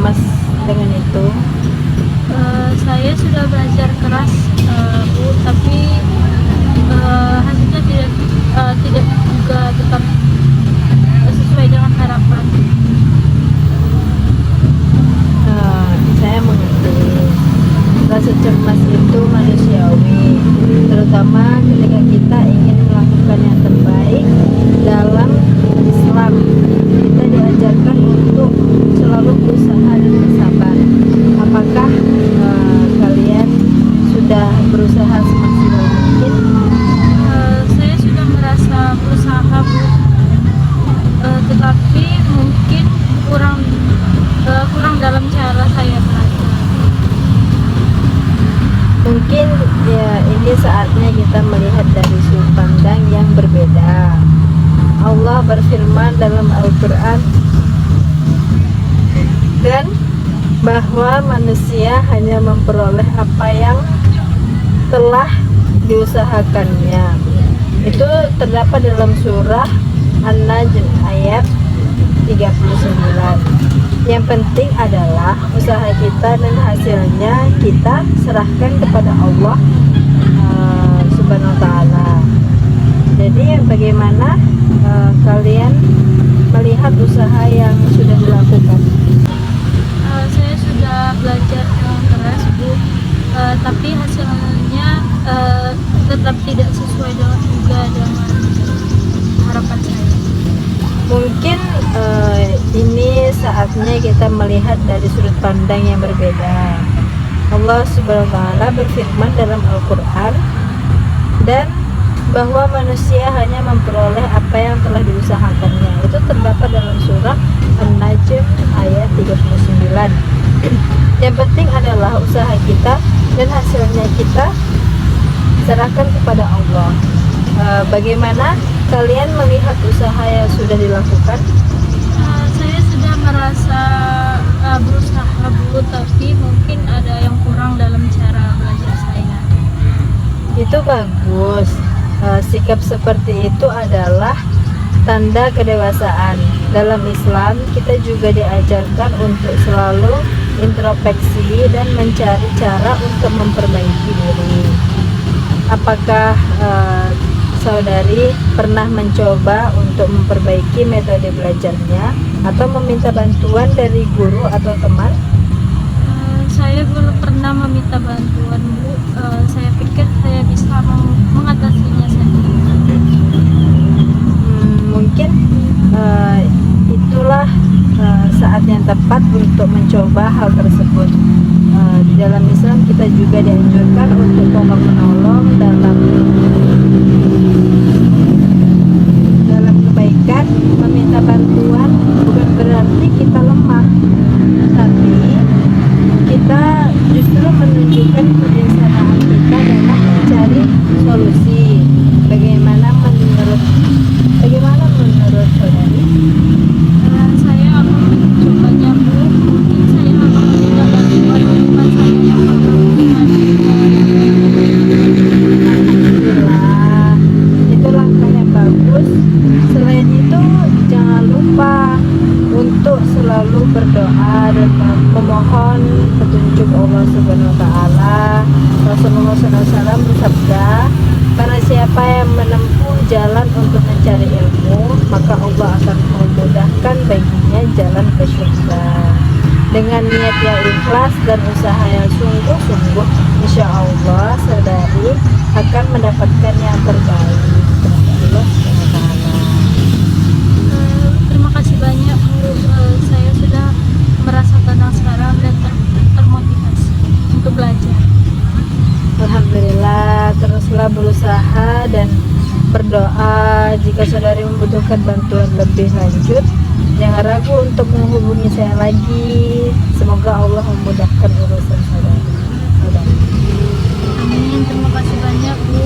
cemas dengan itu? Saya sudah belajar keras, Bu, tapi hasilnya tidak juga tetap sesuai dengan harapan. Saya mengerti. Rasa cemas itu manusiawi, terutama ketika kita ingin melakukan yang terbaik dalam Islam. Kita diajarkan untuk selalu berusaha dan bersabar. Apakah kalian sudah berusaha semaksimal mungkin? Saya sudah merasa berusaha, Bu, tetapi mungkin kurang dalam cara saya belajar. Mungkin ya ini saatnya kita melihat dari sudut pandang yang berbeda. Allah berfirman dalam Al-Quran dan bahwa manusia hanya memperoleh apa yang telah diusahakannya. Itu terdapat dalam surah An-Najm ayat 39. Yang penting adalah usaha kita dan hasilnya kita serahkan kepada Allah Subhanahu wa Ta'ala. Jadi bagaimana kalian melihat usaha yang sudah dilakukan? Saya sudah belajar dengan keras, Bu, tapi hasilnya tetap tidak sesuai dengan harapan saya. Mungkin ini saatnya kita melihat dari sudut pandang yang berbeda. Allah Subhanahu wa Ta'ala berfirman dalam Al-Quran dan bahwa manusia hanya memperoleh apa yang telah diusahakannya. Itu terdapat dalam surah An-Najm ayat 39. Yang penting adalah usaha kita dan hasilnya kita serahkan kepada Allah. Bagaimana kalian melihat usaha yang sudah dilakukan? Saya sudah merasa berusaha, Bu, tapi mungkin ada yang kurang dalam cara belajar saya. Itu bagus. Sikap seperti itu adalah tanda kedewasaan. Dalam Islam kita juga diajarkan untuk selalu introspeksi dan mencari cara untuk memperbaiki diri. Apakah saudari pernah mencoba untuk memperbaiki metode belajarnya atau meminta bantuan dari guru atau teman? Saya belum pernah meminta bantuan, Bu. Saya pikir saya bisa mengatasinya sendiri. Mungkin itulah saat yang tepat untuk mencoba hal tersebut. Di dalam Islam kita juga dianjurkan untuk tolong menolong dalam kebaikan. Meminta bantuan bukan berarti kita lemah, tapi kita justru menunjukkan kebiasaan kita dalam mencari solusi. Bagaimana menurut saudari? Saya akan mencobanya, Bu. Mungkin saya akan meminta bantuan teman saya yang berhubungan. Alhamdulillah, itu langkah yang bagus. Selain itu, jangan lupa untuk selalu berdoa dan memohon petunjuk Allah Subhanahu wa Ta'ala. Rasulullah SAW bersabda, "Barang siapa yang menempuh jalan untuk mencari ilmu, maka Allah akan memudahkan baginya jalan ke surga." Dengan niat yang ikhlas dan usaha yang sungguh-sungguh, insya Allah saudari akan mendapatkan yang terbaik. Allah Subhanahu wa Ta'ala. Terima kasih banyak, Bu. Saya sudah merasa tenang sekarang dan termotivasi untuk belajar. Alhamdulillah, teruslah berusaha dan berdoa. Jika saudari membutuhkan bantuan lebih lanjut, jangan ragu untuk menghubungi saya lagi. Semoga Allah memudahkan urusan saudari. Amin. Terima kasih banyak, Bu.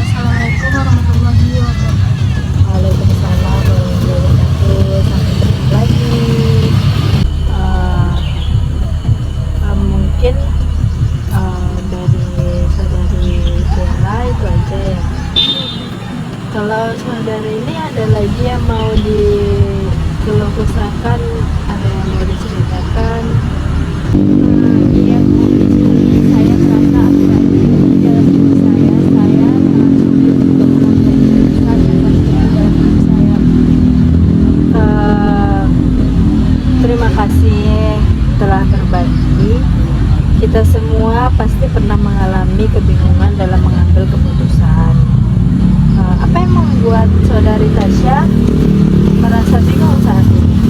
Assalamualaikum warahmatullahi wabarakatuh. Waalaikumsalam warahmatullahi wabarakatuh. Sampai ketemu lagi. Mungkin dari saudari Bella itu aja ya. Kalau saudari ini ada lagi yang mau dikeluh kesahkan, ada yang mau diceritakan? kasih telah berbagi. Kita semua pasti pernah mengalami kebingungan dalam mengambil keputusan. Apa yang membuat saudari Tasya merasa bingung saat ini?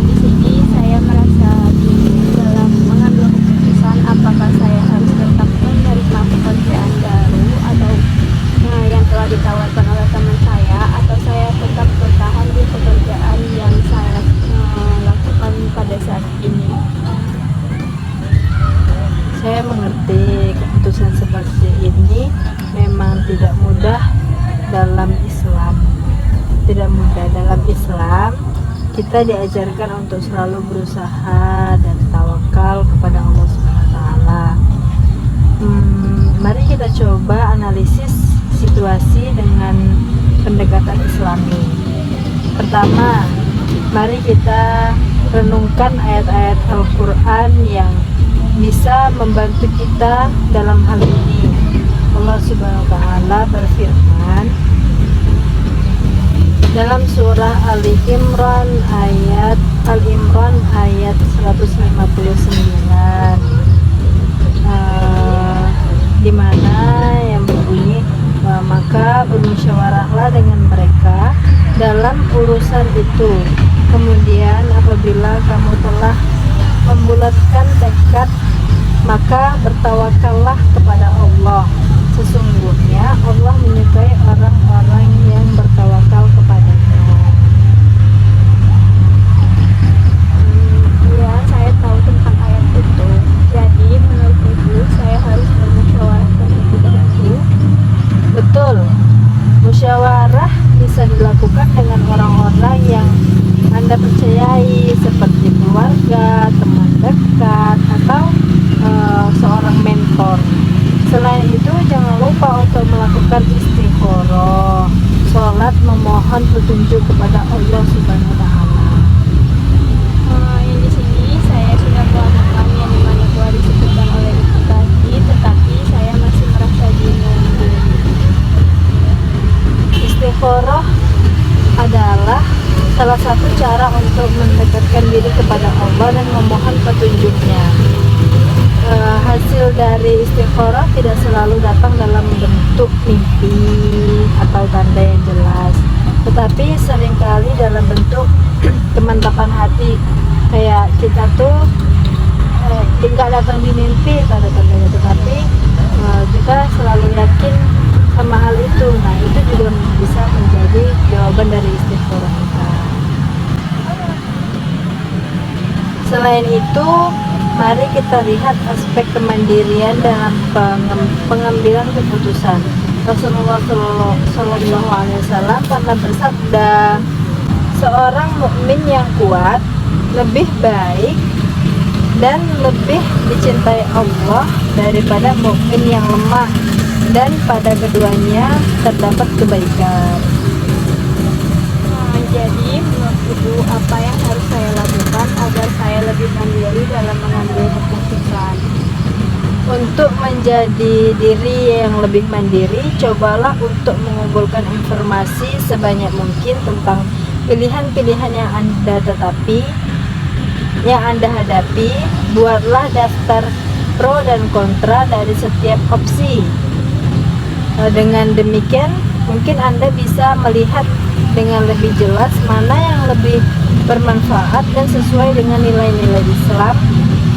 Di sini saya merasa bingung dalam mengambil keputusan apakah saya harus tetap menerima pekerjaan baru atau yang telah ditawarkan oleh teman saya, atau saya tetap bertahan di pekerjaan yang saya lakukan pada saat ini. Saya mengerti keputusan seperti ini memang tidak mudah dalam Islam. Tidak mudah dalam Islam. Kita diajarkan untuk selalu berusaha dan tawakal kepada Allah Subhanahu wa taala. Mari kita coba analisis situasi dengan pendekatan Islami. Pertama, mari kita renungkan ayat-ayat Al-Quran yang bisa membantu kita dalam hal ini. Allah Subhanahu wa taala berfirman dalam surah Al-Imran ayat 159, di mana yang berbunyi, maka bermusyawarahlah dengan mereka dalam urusan itu. Kemudian apabila kamu telah membulatkan tekad, maka bertawakallah kepada Allah. Sesungguhnya Allah menyukai orang-orang yang bertawakal kepadanya. Ya, saya tahu tentang ayat itu. Jadi menurut Ibu, saya harus bermusyawarah terlebih dahulu. Betul, musyawarah bisa dilakukan dengan orang-orang yang Anda percayai, seperti keluarga, teman dekat, atau seorang mentor. Selain itu, jangan lupa untuk melakukan istikharah, sholat memohon petunjuk kepada Allah Subhanahu wa taala. Yang di sini saya sudah melakukan yang dimana telah disebutkan oleh Ibu tadi, tetapi saya masih merasa bingung. Istikharah adalah salah satu cara untuk mendekatkan diri kepada Allah dan memohon petunjuknya. Hasil dari istikharah tidak selalu datang dalam bentuk mimpi atau tanda yang jelas, tetapi seringkali dalam bentuk kemantapan hati. Kayak kita tuh tidak datang di mimpi tanda-tandanya, tetapi kita selalu yakin sama hal itu. Nah, itu juga bisa menjadi jawaban dari istikharah kita. Selain itu, mari kita lihat aspek kemandirian dalam pengambilan keputusan. Rasulullah Shallallahu Alaihi Wasallam pernah bersabda, seorang mukmin yang kuat lebih baik dan lebih dicintai Allah daripada mukmin yang lemah, dan pada keduanya terdapat kebaikan. Jadi menurut Ibu, apa yang harus saya lakukan agar saya lebih mandiri dalam mengambil keputusan? Untuk menjadi diri yang lebih mandiri, cobalah untuk mengumpulkan informasi sebanyak mungkin tentang pilihan-pilihan yang Anda hadapi. Buatlah daftar pro dan kontra dari setiap opsi. Dengan demikian, mungkin Anda bisa melihat dengan lebih jelas mana yang lebih bermanfaat dan sesuai dengan nilai-nilai Islam.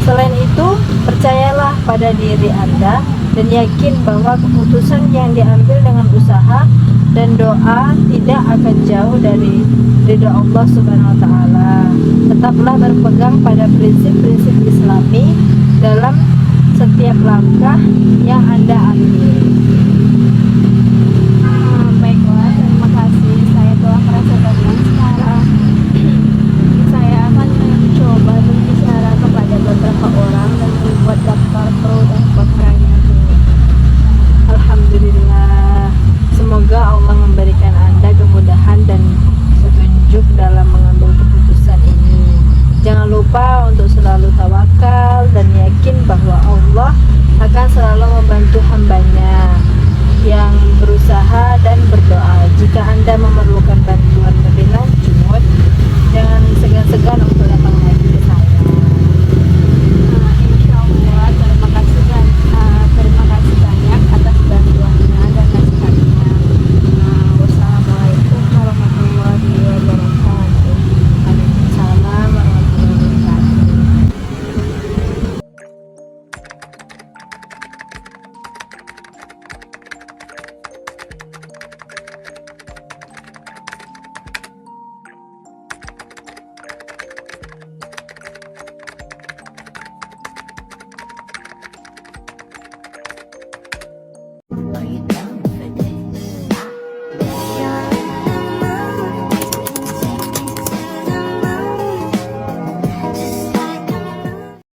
Selain itu, percayalah pada diri Anda dan yakin bahwa keputusan yang diambil dengan usaha dan doa tidak akan jauh dari ridha Allah Subhanahu wa taala. Tetaplah berpegang pada prinsip-prinsip Islami dalam setiap langkah yang Anda ambil.